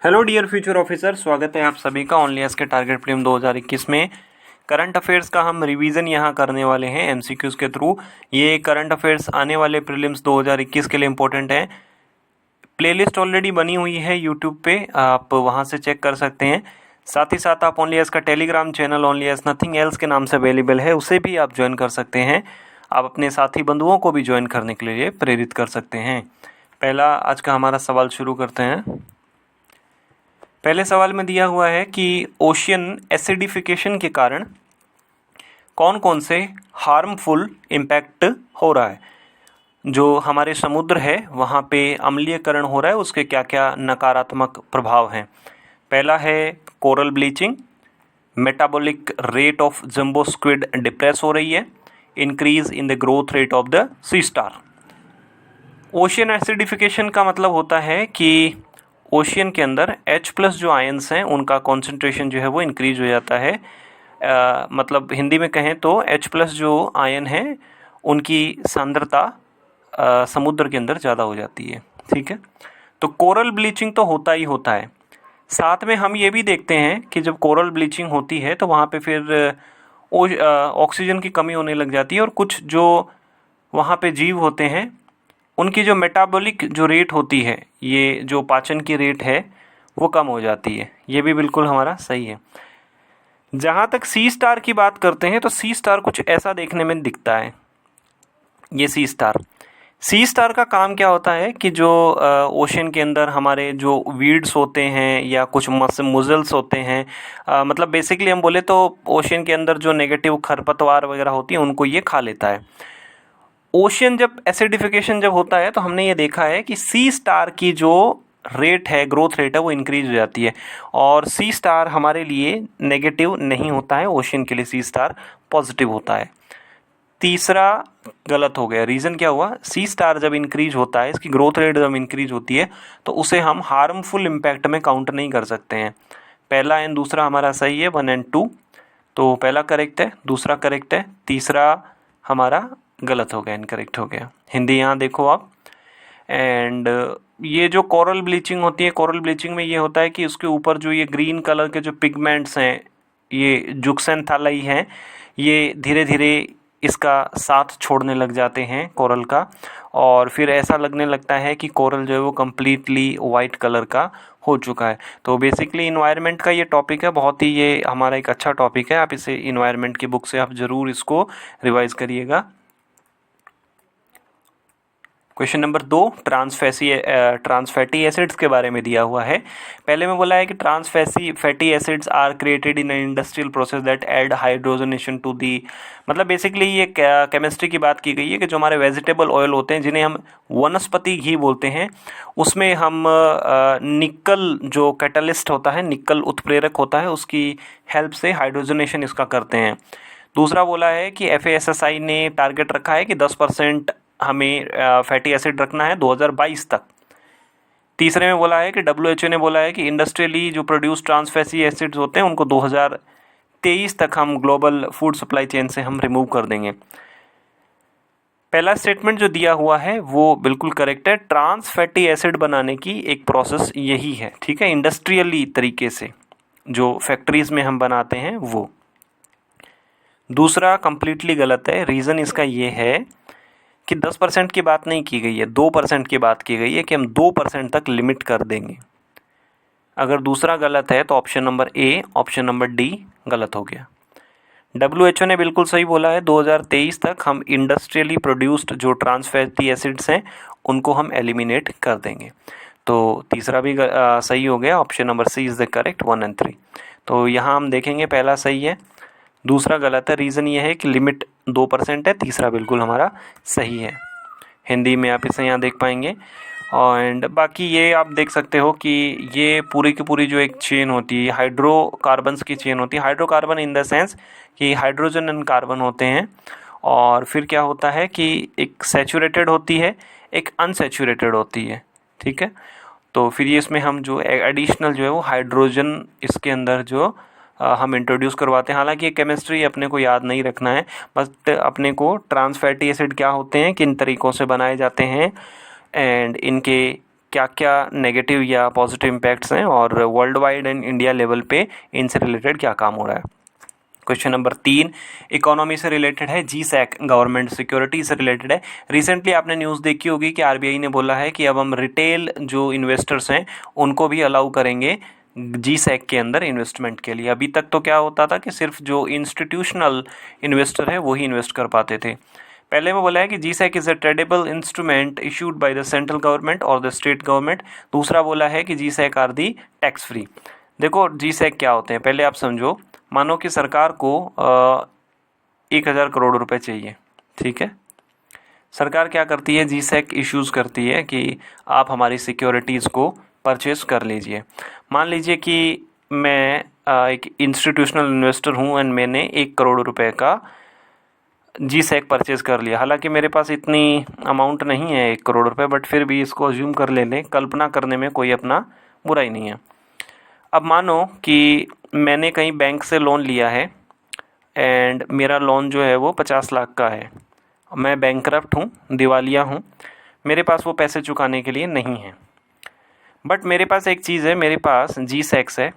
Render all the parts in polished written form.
Hello dear future officer, स्वागत है आप सभी का ओनली एस के टारगेट प्रीलिम 2021 में। करंट अफेयर्स का हम रिवीजन यहाँ करने वाले हैं एमसीक्यूज़ के थ्रू। ये करंट अफेयर्स आने वाले प्रीलिम्स 2021 के लिए इम्पोर्टेंट है। प्लेलिस्ट ऑलरेडी बनी हुई है यूट्यूब पे, आप वहाँ से चेक कर सकते हैं। साथ ही साथ आप ओनली एस का Telegram channel only S nothing else के नाम से अवेलेबल है, उसे भी आप ज्वाइन कर सकते हैं। आप अपने साथी बंधुओं को भी ज्वाइन करने के लिए प्रेरित कर सकते हैं। पहला आज का हमारा सवाल शुरू करते हैं। पहले सवाल में दिया हुआ है कि ओशियन एसिडिफिकेशन के कारण कौन कौन से हार्मफुल इम्पैक्ट हो रहा है। जो हमारे समुद्र है वहाँ पे अम्लीयकरण हो रहा है, उसके क्या क्या नकारात्मक प्रभाव हैं। पहला है coral bleaching, metabolic rate of jumbo squid depress हो रही है, increase in the growth rate of the sea star. Ocean acidification का मतलब होता है कि ओशियन के अंदर H+ जो आयंस हैं उनका कॉन्सेंट्रेशन जो है वो इंक्रीज हो जाता है। मतलब हिंदी में कहें तो H+ जो आयन है उनकी सांद्रता समुद्र के अंदर ज़्यादा हो जाती है। ठीक है, तो कोरल ब्लीचिंग तो होता ही होता है। साथ में हम ये भी देखते हैं कि जब कोरल ब्लीचिंग होती है तो वहाँ पे फिर ऑक्सीजन की कमी होने लग जाती है और कुछ जो वहाँ पे जीव होते हैं उनकी जो मेटाबॉलिक जो रेट होती है, ये जो पाचन की रेट है वो कम हो जाती है। ये भी बिल्कुल हमारा सही है। जहाँ तक सी स्टार की बात करते हैं तो सी स्टार कुछ ऐसा देखने में दिखता है। ये सी स्टार का काम क्या होता है कि जो ओशन के अंदर हमारे जो वीड्स होते हैं या कुछ मुजल्स होते हैं, मतलब बेसिकली हम बोले तो ओशन के अंदर जो नेगेटिव खरपतवार वगैरह होती है उनको ये खा लेता है। ओशियन जब एसिडिफिकेशन जब होता है तो हमने ये देखा है कि सी स्टार की जो रेट है, ग्रोथ रेट है, वो इंक्रीज हो जाती है और सी स्टार हमारे लिए नेगेटिव नहीं होता है, ओशियन के लिए सी स्टार पॉजिटिव होता है। तीसरा गलत हो गया। रीज़न क्या हुआ, सी स्टार जब इंक्रीज होता है, इसकी ग्रोथ रेट जब इंक्रीज होती है तो उसे हम हार्मफुल इम्पैक्ट में काउंट नहीं कर सकते हैं। पहला एंड दूसरा हमारा सही है, 1 और 2। तो पहला करेक्ट है, दूसरा करेक्ट है, तीसरा हमारा गलत हो गया, इनकरेक्ट हो गया। हिंदी यहाँ देखो आप। एंड ये जो कोरल ब्लीचिंग होती है, कोरल ब्लीचिंग में ये होता है कि उसके ऊपर जो ये ग्रीन कलर के जो पिगमेंट्स हैं, ये जुक्सेंथालाई हैं, ये धीरे धीरे इसका साथ छोड़ने लग जाते हैं कोरल का, और फिर ऐसा लगने लगता है कि कोरल जो है वो कम्प्लीटली वाइट कलर का हो चुका है। तो बेसिकली इन्वायरमेंट का ये टॉपिक है, बहुत ही ये हमारा एक अच्छा टॉपिक है। आप इसे इन्वायरमेंट की बुक से आप ज़रूर इसको रिवाइज करिएगा। क्वेश्चन नंबर 2, ट्रांसफैटी एसिड्स के बारे में दिया हुआ है। पहले में बोला है कि fatty acids are created in an industrial process that add hydrogenation to the, मतलब बेसिकली ये केमिस्ट्री की बात की गई है कि जो हमारे वेजिटेबल ऑयल होते हैं जिन्हें हम वनस्पति घी बोलते हैं, उसमें हम निकल जो कैटलिस्ट होता है, निकल उत्प्रेरक होता है, उसकी हेल्प से हाइड्रोजनेशन इसका करते हैं। दूसरा बोला है कि FASSI ने टारगेट रखा है कि 10% हमें फैटी एसिड रखना है 2022 तक। तीसरे में बोला है कि WHO ने बोला है कि इंडस्ट्रियली जो प्रोड्यूस ट्रांस फैटी एसिड्स होते हैं उनको 2023 तक हम ग्लोबल फूड सप्लाई चेन से हम रिमूव कर देंगे। पहला स्टेटमेंट जो दिया हुआ है वो बिल्कुल करेक्ट है। ट्रांस फैटी एसिड बनाने की एक प्रोसेस यही है, ठीक है, इंडस्ट्रियली तरीके से जो फैक्ट्रीज में हम बनाते हैं वो। दूसरा कंप्लीटली गलत है। रीज़न इसका ये है कि 10% की बात नहीं की गई है, 2% की बात की गई है कि हम 2% तक लिमिट कर देंगे। अगर दूसरा गलत है तो ऑप्शन नंबर ए, ऑप्शन नंबर डी गलत हो गया। WHO ने बिल्कुल सही बोला है, 2023 तक हम इंडस्ट्रियली प्रोड्यूस्ड जो ट्रांस फैटी एसिड्स हैं उनको हम एलिमिनेट कर देंगे। तो तीसरा भी सही हो गया, option number C is the correct, 1 और 3। तो यहाँ हम देखेंगे पहला सही है, दूसरा गलत है। रीज़न ये है कि लिमिट 2% है, तीसरा बिल्कुल हमारा सही है। हिंदी में आप इसे यहाँ देख पाएंगे। और बाकी ये आप देख सकते हो कि ये पूरी की पूरी जो एक चेन होती है, हाइड्रोकार्बन्स की चेन होती है। हाइड्रोकार्बन इन द सेंस कि हाइड्रोजन एंड कार्बन होते हैं, और फिर क्या होता है कि एक सैचुरेटेड होती है, एक अनसैचुरेटेड होती है, ठीक है। तो फिर ये इसमें हम जो एडिशनल जो है वो हाइड्रोजन इसके अंदर जो हम इंट्रोड्यूस करवाते हैं। हालांकि ये केमिस्ट्री अपने को याद नहीं रखना है, बस अपने को ट्रांस फैटी एसिड क्या होते हैं, किन तरीक़ों से बनाए जाते हैं, एंड इनके क्या क्या नेगेटिव या पॉजिटिव इम्पैक्ट्स हैं और world wide and India level पे इनसे रिलेटेड क्या काम हो रहा है। क्वेश्चन नंबर 3 इकोनॉमी से रिलेटेड है, जीसैक गवर्नमेंट सिक्योरिटी से रिलेटेड है। रिसेंटली आपने न्यूज़ देखी होगी कि आरबीआई ने बोला है कि अब हम रिटेल जो इन्वेस्टर्स हैं उनको भी अलाउ करेंगे जीसैक के अंदर इन्वेस्टमेंट के लिए। अभी तक तो क्या होता था कि सिर्फ जो इंस्टीट्यूशनल इन्वेस्टर है वही इन्वेस्ट कर पाते थे। पहले में बोला है कि G Sec is a tradable instrument issued by the central government और द स्टेट गवर्नमेंट। दूसरा बोला है कि G Sec are the tax free. देखो जीसैक क्या होते हैं पहले आप समझो। मानो कि सरकार को 1,000 करोड़ रुपए चाहिए, ठीक है। सरकार क्या करती है, जीसैक इश्यूज़ करती है कि आप हमारी सिक्योरिटीज़ को परचेस कर लीजिए। मान लीजिए कि मैं एक इंस्टीट्यूशनल इन्वेस्टर हूँ एंड मैंने 1 करोड़ रुपए का जीसैक परचेस कर लिया। हालांकि मेरे पास इतनी अमाउंट नहीं है 1 करोड़ रुपए, बट फिर भी इसको अज्यूम कर लें, कल्पना करने में कोई अपना बुराई नहीं है। अब मानो कि मैंने कहीं बैंक से लोन लिया है एंड मेरा लोन जो है वो 50 लाख का है। मैं बैंकरप्ट हूँ, दिवालिया हूँ, मेरे पास वो पैसे चुकाने के लिए नहीं है। बट मेरे पास एक चीज़ है, मेरे पास जीसैक्स है।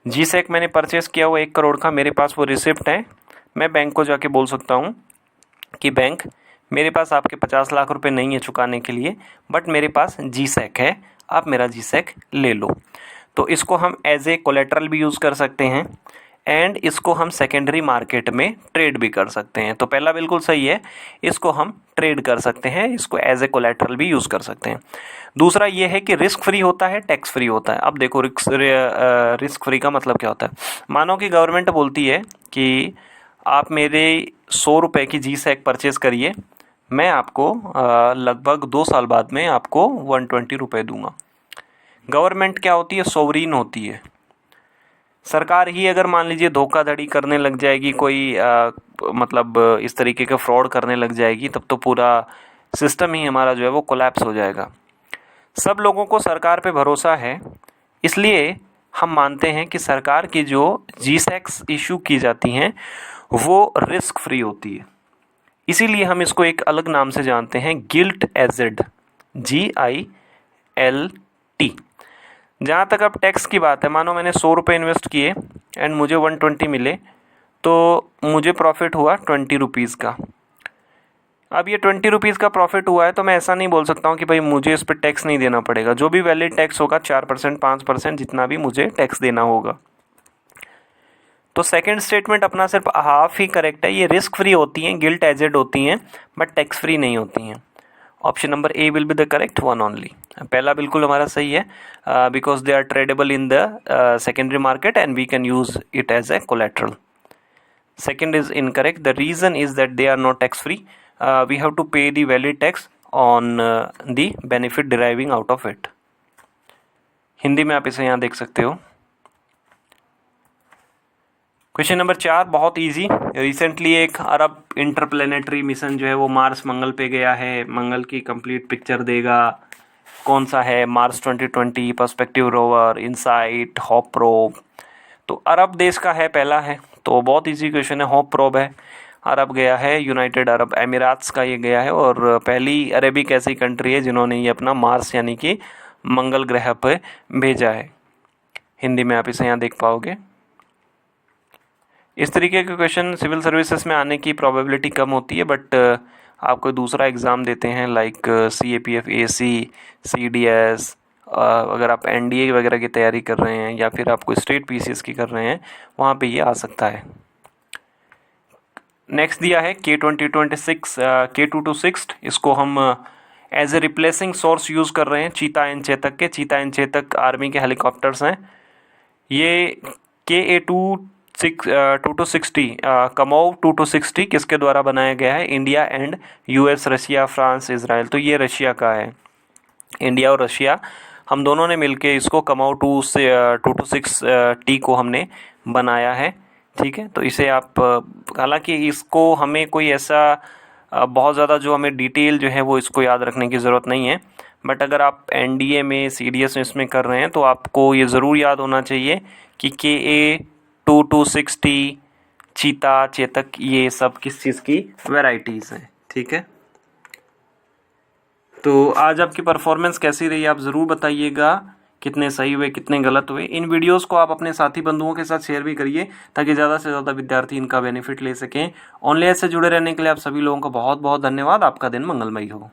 जीसैक मैंने परचेस किया वो 1 करोड़ का, मेरे पास वो रिसिप्ट है। मैं बैंक को जाके बोल सकता हूँ कि बैंक मेरे पास आपके 50 लाख रुपए नहीं है चुकाने के लिए, बट मेरे पास जीसैक है, आप मेरा जीसैक ले लो। तो इसको हम एज ए कोलेटरल भी यूज़ कर सकते हैं एंड इसको हम सेकेंडरी मार्केट में ट्रेड भी कर सकते हैं। तो पहला बिल्कुल सही है, इसको हम ट्रेड कर सकते हैं, इसको एज ए कोलेटरल भी यूज़ कर सकते हैं। दूसरा ये है कि रिस्क फ्री होता है, टैक्स फ्री होता है। अब देखो रिस्क फ्री का मतलब क्या होता है। मानो कि गवर्नमेंट बोलती है कि आप मेरे 100 रुपये की जीसैक परचेज़ करिए, मैं आपको लगभग 2 साल बाद में आपको 120 रुपये दूंगा। गवर्नमेंट क्या होती है, सोवरीन होती है। सरकार ही अगर मान लीजिए धोखाधड़ी करने लग जाएगी, कोई मतलब इस तरीके का फ्रॉड करने लग जाएगी, तब तो पूरा सिस्टम ही हमारा जो है वो कोलैप्स हो जाएगा। सब लोगों को सरकार पे भरोसा है, इसलिए हम मानते हैं कि सरकार की जो जीसैक्स इशू की जाती हैं वो रिस्क फ्री होती है। इसीलिए हम इसको एक अलग नाम से जानते हैं, गिल्ट एजेड, GILT। जहाँ तक अब टैक्स की बात है, मानो मैंने 100 रुपये इन्वेस्ट किए एंड मुझे 120 मिले, तो मुझे प्रॉफिट हुआ 20 रुपीज़ का। अब ये 20 रुपीज़ का प्रॉफिट हुआ है तो मैं ऐसा नहीं बोल सकता हूँ कि भाई मुझे इस पर टैक्स नहीं देना पड़ेगा। जो भी वैलिड टैक्स होगा 4%, 5%, जितना भी मुझे टैक्स देना होगा। तो सेकंड स्टेटमेंट अपना सिर्फ हाफ ही करेक्ट है। ये रिस्क फ्री होती हैं, गिल्ट एजेड होती हैं, बट टैक्स फ्री नहीं होती हैं। Option number A will be the correct one only. पहला बिल्कुल हमारा सही है, because they are tradable in the secondary market and we can use it as a collateral. Second is incorrect. The reason is that they are not tax free. We have to pay the valid tax on the benefit deriving out of it. Hindi में आप इसे यहाँ देख सकते हो। Question number 4 बहुत easy. Recently एक अरब interplanetary mission जो है वो मार्स मंगल पे गया है। मंगल की कंप्लीट पिक्चर देगा। कौन सा है, Mars 2020, perspective rover, insight, hop probe. तो अरब देश का है, पहला है, तो बहुत इजी क्वेश्चन है। हॉप प्रोब है, अरब गया है, यूनाइटेड अरब एमिराट्स का ये गया है और पहली अरेबिक ऐसी कंट्री है जिन्होंने ये अपना मार्स यानी कि मंगल ग्रह पर भेजा है। हिंदी में आप इसे यहाँ देख पाओगे। इस तरीके के क्वेश्चन सिविल सर्विसेज में आने की प्रोबेबिलिटी कम होती है, बट आप कोई दूसरा एग्ज़ाम देते हैं लाइक CAPF AC, CDS, अगर आप NDA वगैरह की तैयारी कर रहे हैं या फिर आप कोई स्टेट PCS की कर रहे हैं, वहाँ पे ये आ सकता है। नेक्स्ट दिया है K2026 K226। इसको हम as a replacing source use कर रहे हैं चीता एंड चेतक के। चीता एंड चेतक आर्मी के हेलीकॉप्टर्स हैं। ये KA2260 कमोव 2260 किसके द्वारा बनाया गया है, India and US, Russia, France, Israel. तो ये रशिया का है। इंडिया और रशिया हम दोनों ने मिलके इसको कमोव 226T को हमने बनाया है, ठीक है। तो इसे आप हालांकि इसको हमें कोई ऐसा बहुत ज़्यादा जो हमें डिटेल जो है वो इसको याद रखने की ज़रूरत नहीं है, बट अगर आप NDA में CDS में इसमें कर रहे हैं तो आपको ये ज़रूर याद होना चाहिए कि KA2260, चीता, चेतक, ये सब किस चीज़ की वैराइटीज़ हैं, ठीक है। तो आज आपकी परफॉर्मेंस कैसी रही आप ज़रूर बताइएगा, कितने सही हुए कितने गलत हुए। इन वीडियोस को आप अपने साथी बंधुओं के साथ शेयर भी करिए ताकि ज़्यादा से ज़्यादा विद्यार्थी इनका बेनिफिट ले सकें। ऑनलाइन से जुड़े रहने के लिए आप सभी लोगों का बहुत बहुत धन्यवाद। आपका दिन मंगलमय हो।